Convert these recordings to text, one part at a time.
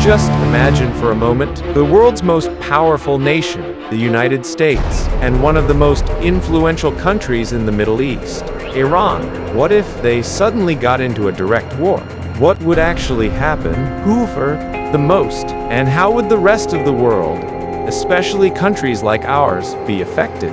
Just imagine for a moment the world's most powerful nation, the United States, and one of the most influential countries in the Middle East, Iran. What if they suddenly got into a direct war? What would actually happen? Who for the most? And how would the rest of the world, especially countries like ours, be affected?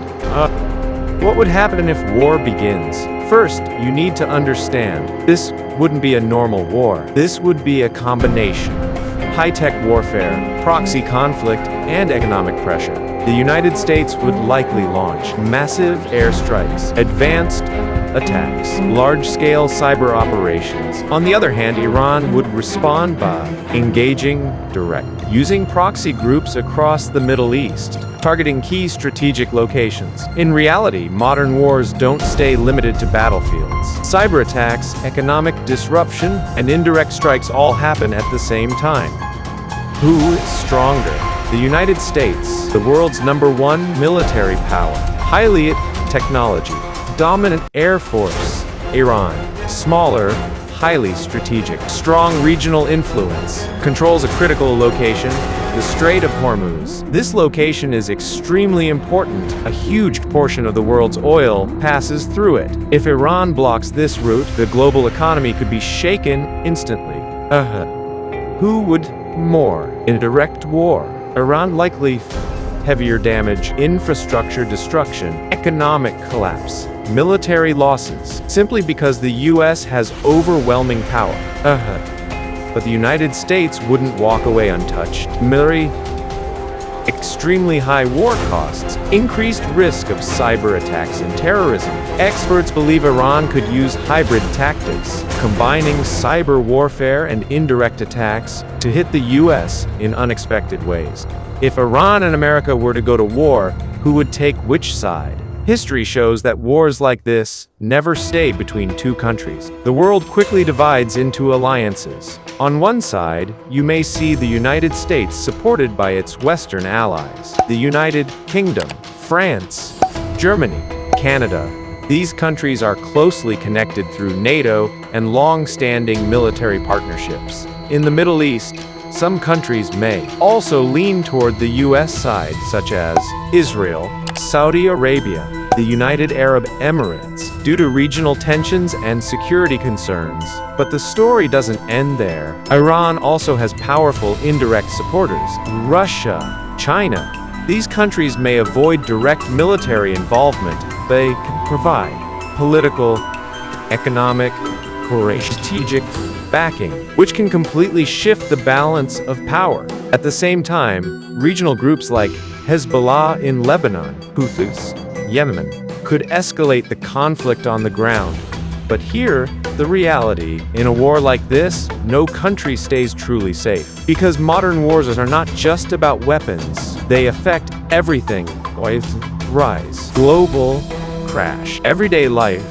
What would happen if war begins? First, you need to understand, this wouldn't be a normal war. This would be a combination of high-tech warfare, proxy conflict, and economic pressure. The United States would likely launch massive airstrikes, advanced attacks, large-scale cyber operations. On the other hand, Iran would respond by engaging direct, using proxy groups across the Middle East, targeting key strategic locations. In reality, modern wars don't stay limited to battlefields. Cyber attacks, economic disruption, and indirect strikes all happen at the same time. Who is stronger? The United States, the world's #1 military power, highly technology, dominant air force. Iran, smaller, highly strategic, strong regional influence, controls a critical location, the Strait of Hormuz. This location is extremely important. A huge portion of the world's oil passes through it. If Iran blocks this route, the global economy could be shaken instantly. Who would more in a direct war? Iran likely heavier damage, infrastructure destruction, economic collapse, military losses, simply because the US has overwhelming power. But the United States wouldn't walk away untouched. Military, extremely high war costs, increased risk of cyber attacks and terrorism. Experts believe Iran could use hybrid tactics, combining cyber warfare and indirect attacks to hit the US in unexpected ways. If Iran and America were to go to war, who would take which side? History shows that wars like this never stay between two countries. The world quickly divides into alliances. On one side, you may see the United States supported by its Western allies, the United Kingdom, France, Germany, Canada. These countries are closely connected through NATO and long-standing military partnerships. In the Middle East, some countries may also lean toward the US side, such as Israel, Saudi Arabia, the United Arab Emirates, due to regional tensions and security concerns. But the story doesn't end there. Iran also has powerful indirect supporters, Russia, China. These countries may avoid direct military involvement. They can provide political, economic, strategic backing, which can completely shift the balance of power. At the same time, regional groups like Hezbollah in Lebanon, Houthis, Yemen, could escalate the conflict on the ground. But here, the reality, in a war like this, no country stays truly safe. Because modern wars are not just about weapons, they affect everything. Rise, global crash, everyday life,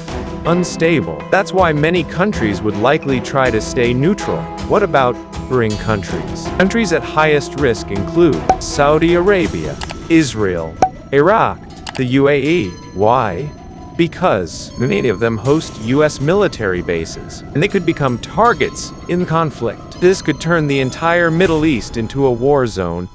unstable. That's why many countries would likely try to stay neutral. What about neighboring countries? Countries at highest risk include Saudi Arabia, Israel, Iraq, the UAE. Why? Because many of them host US military bases, and they could become targets in conflict. This could turn the entire Middle East into a war zone.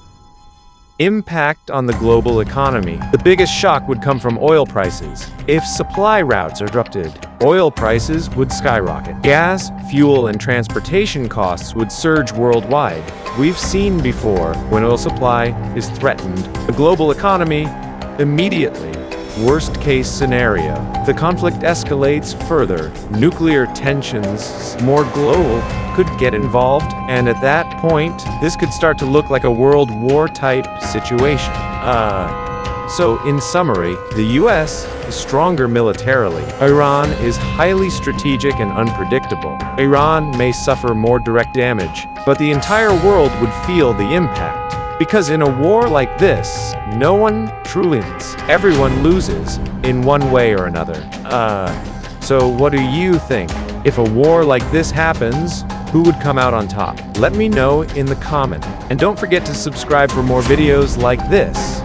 Impact on the global economy. The biggest shock would come from oil prices. If supply routes are disrupted, oil prices would skyrocket. Gas, fuel, and transportation costs would surge worldwide. We've seen before, when oil supply is threatened, the global economy immediately. Worst case scenario. The conflict escalates further. Nuclear tensions, more global, could get involved, and at that point, this could start to look like a World War type situation. So in summary, the US is stronger militarily. Iran is highly strategic and unpredictable. Iran may suffer more direct damage, but the entire world would feel the impact. Because in a war like this, no one truly wins. Everyone loses in one way or another. So what do you think? If a war like this happens, who would come out on top? Let me know in the comment. And don't forget to subscribe for more videos like this.